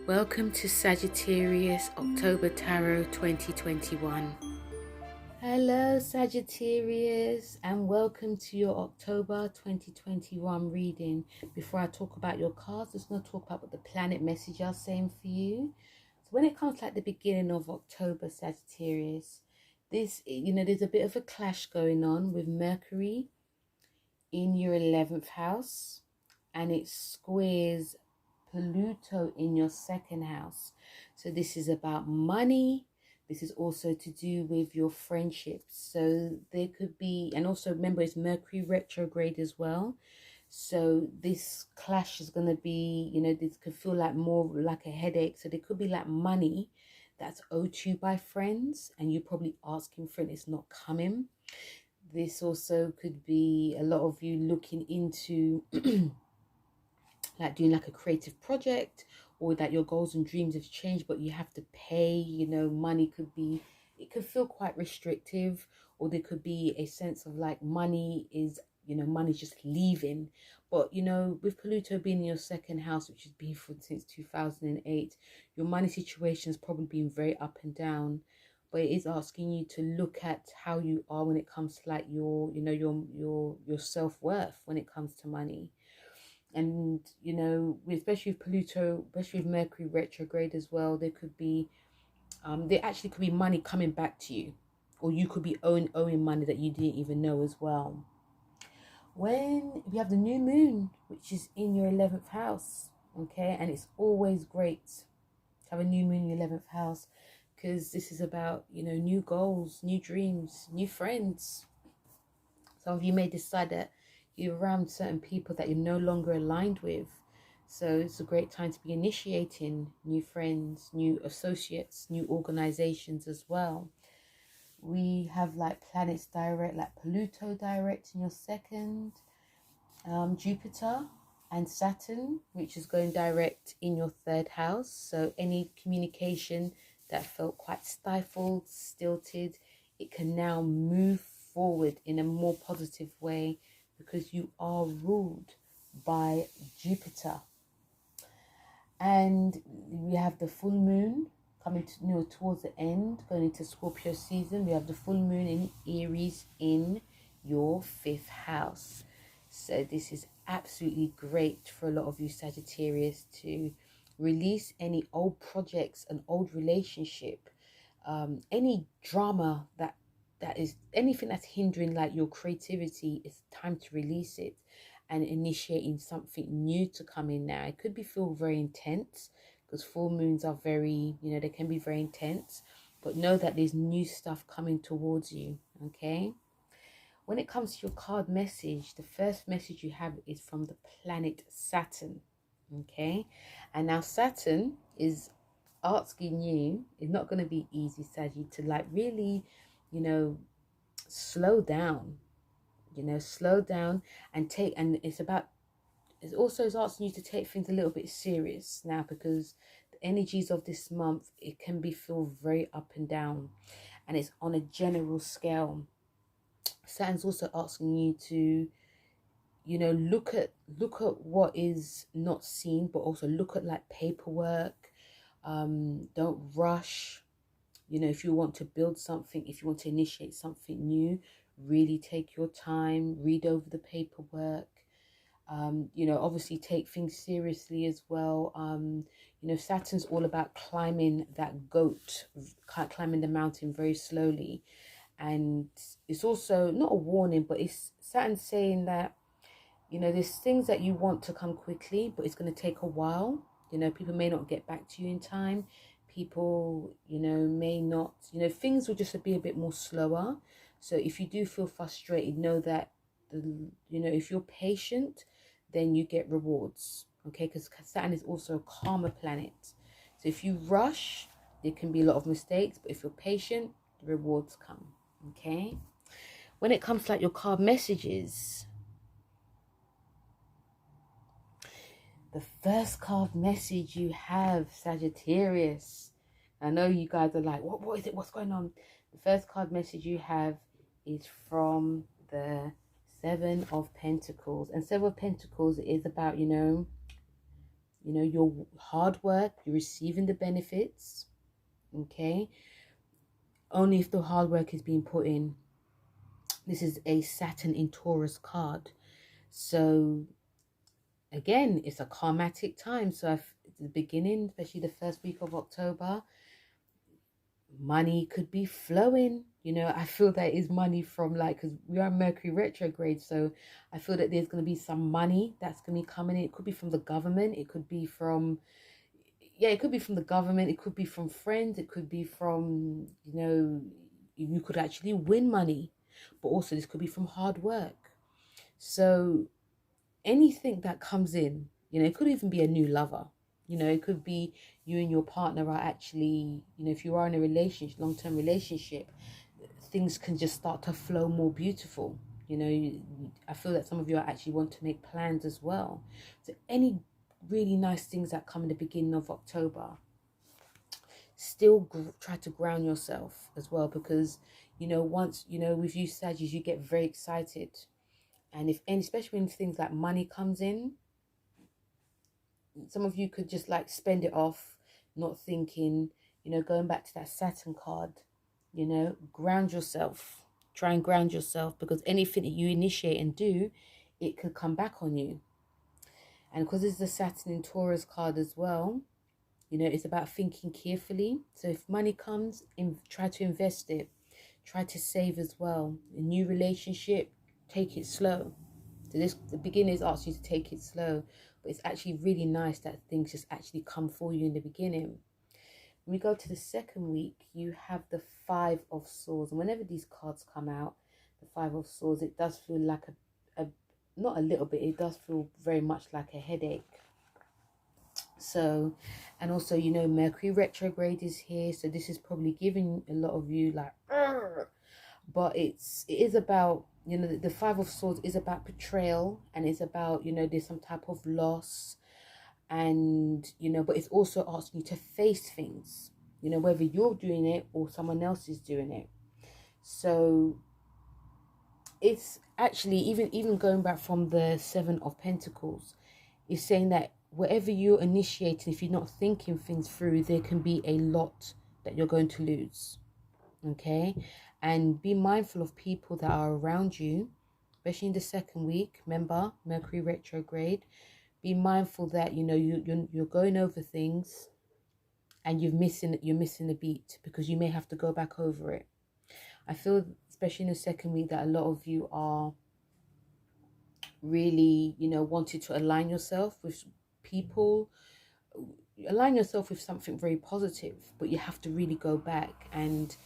Welcome to Sagittarius October Tarot 2021. Hello Sagittarius, and welcome to your October 2021 reading. Before I talk about your cards, I'm just going to talk about what the planet message are saying for you. So when it comes to like the beginning of October, Sagittarius, there's a bit of a clash going on with Mercury in your 11th house, and it squares Pluto in your second house. So this is about money. This is also to do with your friendships. So there could be, and also remember it's Mercury retrograde as well. So this clash is going to be, this could feel like more like a headache. So there could be like money that's owed to you by friends, and you're probably asking for it, it's not coming. This also could be a lot of you looking into like doing like a creative project, or that your goals and dreams have changed but you have to pay. Money could be, it could feel quite restrictive, or there could be a sense of like money's just leaving. But with Pluto being in your second house, which has been since 2008, your money situation has probably been very up and down. But it is asking you to look at how you are when it comes to like your self-worth when it comes to money. And especially with Pluto, especially with Mercury retrograde as well, there could be there actually could be money coming back to you, or you could be owing money that you didn't even know as well. When we have the new moon, which is in your 11th house, okay, and it's always great to have a new moon in your 11th house, because this is about new goals, new dreams, new friends. Some of you may decide that you're around certain people that you're no longer aligned with. So it's a great time to be initiating new friends, new associates, new organizations as well. We have like planets direct, like Pluto direct in your second, Jupiter and Saturn, which is going direct in your third house. So any communication that felt quite stifled, stilted, it can now move forward in a more positive way, because you are ruled by Jupiter. And we have the full moon coming to, towards the end, going into Scorpio season. We have the full moon in Aries in your 5th house. So this is absolutely great for a lot of you Sagittarius to release any old projects, an old relationship, any drama that is anything that's hindering like your creativity. It's time to release it and initiating something new to come in now. It could feel very intense, because full moons are very, they can be very intense, but know that there's new stuff coming towards you. Okay, when it comes to your card message, the first message you have is from the planet Saturn. Okay, and now Saturn is asking you, it's not going to be easy, Saggy, to like really slow down, slow down and take, and it's also asking you to take things a little bit serious now, because the energies of this month, it can feel very up and down, and it's on a general scale. Saturn's also asking you to look at what is not seen, but also look at like paperwork. Don't rush. If you want to build something, if you want to initiate something new, really take your time, read over the paperwork. Obviously take things seriously as well. Saturn's all about climbing that goat, climbing the mountain very slowly. And it's also not a warning, but it's Saturn saying that, there's things that you want to come quickly, but it's going to take a while. People may not get back to you in time. People, may not, things will just be a bit more slower. So if you do feel frustrated, know that, if you're patient, then you get rewards. Okay, because Saturn is also a karma planet. So if you rush, there can be a lot of mistakes, but if you're patient, the rewards come. Okay, when it comes to like your card messages, the first card message you have, Sagittarius, I know you guys are like, what is it, what's going on? The first card message you have is from the Seven of Pentacles. And Seven of Pentacles is about, You know, your hard work, you're receiving the benefits, okay? Only if the hard work is being put in. This is a Saturn in Taurus card. So again, it's a karmatic time. So at the beginning, especially the first week of October, money could be flowing. You know, I feel that is money from, like, because we are Mercury retrograde, so I feel that there's going to be some money that's going to be coming in. It could be from the government, it could be from, yeah, it could be from the government, it could be from friends, it could be from, you know, you could actually win money, but also this could be from hard work. So anything that comes in, you know, it could even be a new lover. You know, it could be you and your partner are actually, you know, if you are in a relationship, long-term relationship, things can just start to flow more beautiful. You know, I feel that some of you are actually want to make plans as well. So any really nice things that come in the beginning of October, still try to ground yourself as well, because, you know, once, you know, with you Sagittarius, you get very excited. And especially when things like money comes in, some of you could just like spend it off, not thinking, you know, going back to that Saturn card, you know, ground yourself, try and ground yourself, because anything that you initiate and do, it could come back on you. And because it's the Saturn in Taurus card as well, you know, it's about thinking carefully. So if money comes in, try to invest it, try to save as well. A new relationship, take it slow. So the beginners ask you to take it slow, but it's actually really nice that things just actually come for you in the beginning. When we go to the second week, you have the Five of Swords. And whenever these cards come out, the Five of Swords, it does feel like a not a little bit, it does feel very much like a headache. So, and also, you know, Mercury retrograde is here. So this is probably giving a lot of you like, "Argh." But it is about, you know, the Five of Swords is about betrayal, and it's about, you know, there's some type of loss, and, you know, but it's also asking you to face things, you know, whether you're doing it or someone else is doing it. So it's actually, even going back from the Seven of Pentacles, is saying that whatever you're initiating, if you're not thinking things through, there can be a lot that you're going to lose. Okay, and be mindful of people that are around you, especially in the second week. Remember, Mercury retrograde. Be mindful that, you know, you're going over things, and you're missing the beat, because you may have to go back over it. I feel, especially in the second week, that a lot of you are really, you know, wanted to align yourself with people, align yourself with something very positive, but you have to really go back. And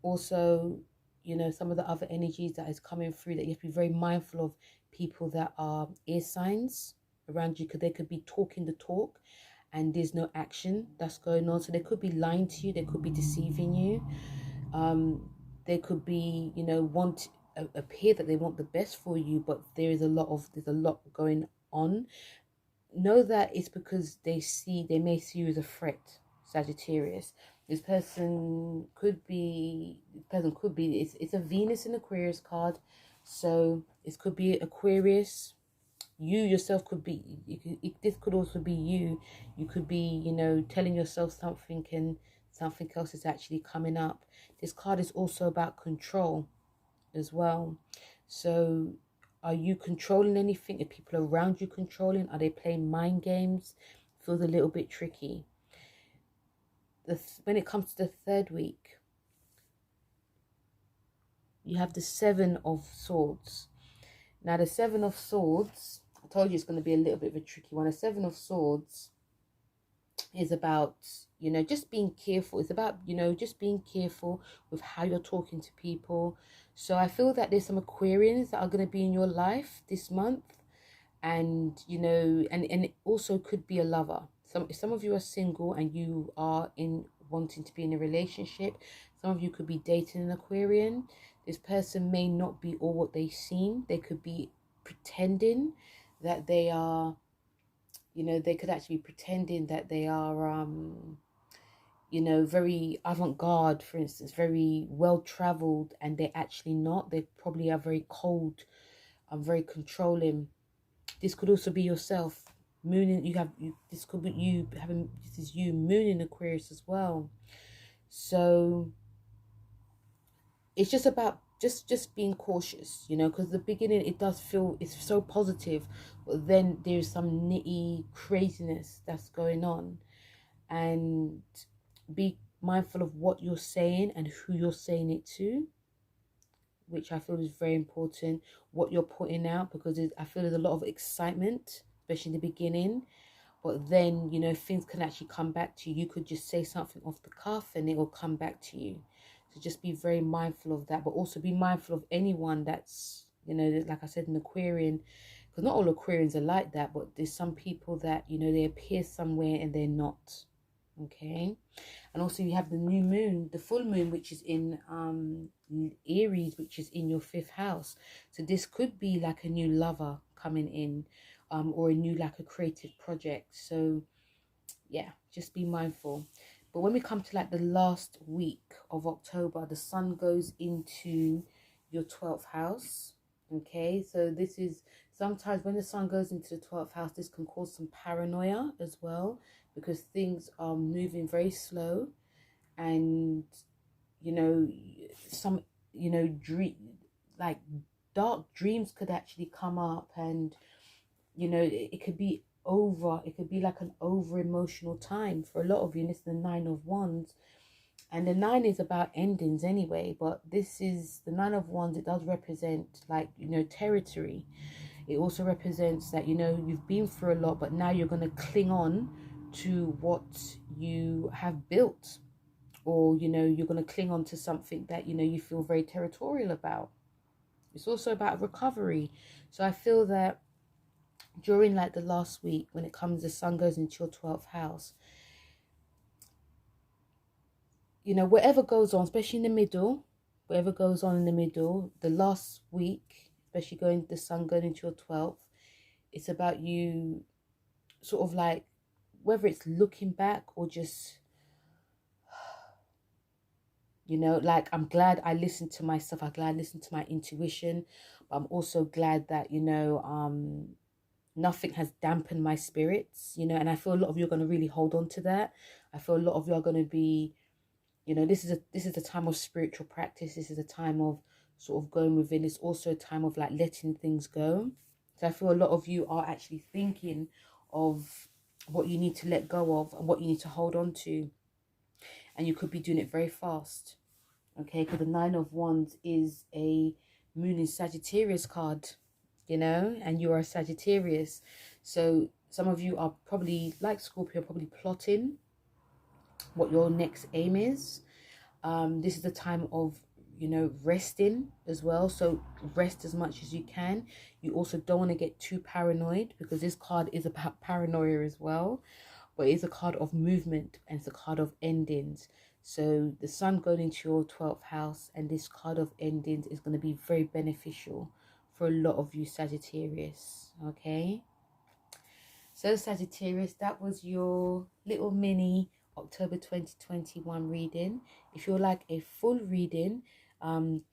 also, you know, some of the other energies that is coming through, that you have to be very mindful of people that are air signs around you, because they could be talking the talk and there's no action that's going on. So they could be lying to you, they could be deceiving you, they could be, you know, appear that they want the best for you, but there's a lot going on. Know that it's because they may see you as a threat, Sagittarius. This person could be, it's a Venus in Aquarius card. So it could be Aquarius. You yourself could be, this could also be you. You could be, you know, telling yourself something, and something else is actually coming up. This card is also about control as well. So are you controlling anything? Are people around you controlling? Are they playing mind games? Feels a little bit tricky. When it comes to the third week, you have the Seven of Swords. Now, the Seven of Swords, I told you it's going to be a little bit of a tricky one. The Seven of Swords is about, you know, just being careful. It's about, you know, just being careful with how you're talking to people. So I feel that there's some Aquarians that are going to be in your life this month. And, you know, and it also could be a lover. Some of you are single and you are wanting to be in a relationship. Some of you could be dating an Aquarian. This person may not be all what they seem. They could be pretending that they are, you know, they could actually be pretending that they are, you know, very avant-garde, for instance, very well-traveled, and they're actually not. They probably are very cold and very controlling. This could also be yourself. moon in, this could be you having, this is you moon in Aquarius as well. So it's just about just being cautious, you know, because the beginning it does feel it's so positive, but then there's some nitty craziness that's going on. And be mindful of what you're saying and who you're saying it to, which I feel is very important. What you're putting out, because I feel there's a lot of excitement, especially in the beginning, but then, you know, things can actually come back to you. You could just say something off the cuff and it will come back to you. So just be very mindful of that, but also be mindful of anyone that's, you know, like I said, an Aquarian, because not all Aquarians are like that, but there's some people that, you know, they appear somewhere and they're not. Okay. And also you have the new moon, the full moon, which is in Aries, which is in your 5th house. So this could be like a new lover coming in, or a new, like a creative project. So yeah, just be mindful. But when we come to like the last week of October, the sun goes into your 12th house. Okay, so this is sometimes when the sun goes into the 12th house, this can cause some paranoia as well, because things are moving very slow, and you know, some, you know, like dark dreams could actually come up, and you know, it could be like an over emotional time for a lot of you. And it's the 9 of Wands, and the 9 is about endings anyway, but this is the 9 of Wands. It does represent, like, you know, territory. It also represents that, you know, you've been through a lot, but now you're going to cling on to what you have built, or, you know, you're going to cling on to something that, you know, you feel very territorial about. It's also about recovery. So I feel that during like the last week, when it comes, the sun goes into your 12th house, you know, whatever goes on, especially in the middle, whatever goes on in the middle, the last week, especially the sun going into your 12th, it's about you sort of like, whether it's looking back or just, you know, like, I'm glad I listened to myself. I'm glad I listened to my intuition, but I'm also glad that, you know, nothing has dampened my spirits, you know. And I feel a lot of you are going to really hold on to that. I feel a lot of you are going to be, you know, this is a time of spiritual practice. This is a time of sort of going within. It's also a time of like letting things go. So I feel a lot of you are actually thinking of what you need to let go of and what you need to hold on to. And you could be doing it very fast. Okay, because the 9 of Wands is a moon in Sagittarius card, you know, and you are a Sagittarius. So some of you are probably, like Scorpio, probably plotting what your next aim is. This is the time of, you know, resting as well. So rest as much as you can. You also don't want to get too paranoid, because this card is about paranoia as well, but it's a card of movement and it's a card of endings. So the sun going into your 12th house and this card of endings is going to be very beneficial for a lot of you Sagittarius. Okay, so Sagittarius, that was your little mini October 2021 reading. If you'd like a full reading,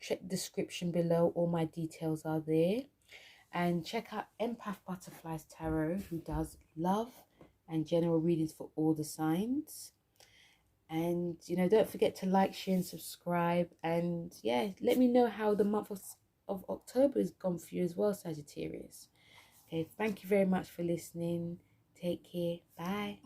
check the description below. All my details are there. And check out Empath Butterflies Tarot, who does love and general readings for all the signs. And, you know, don't forget to like, share and subscribe. And yeah, let me know how the month of October has gone for you as well, Sagittarius. Okay, thank you very much for listening. Take care. Bye.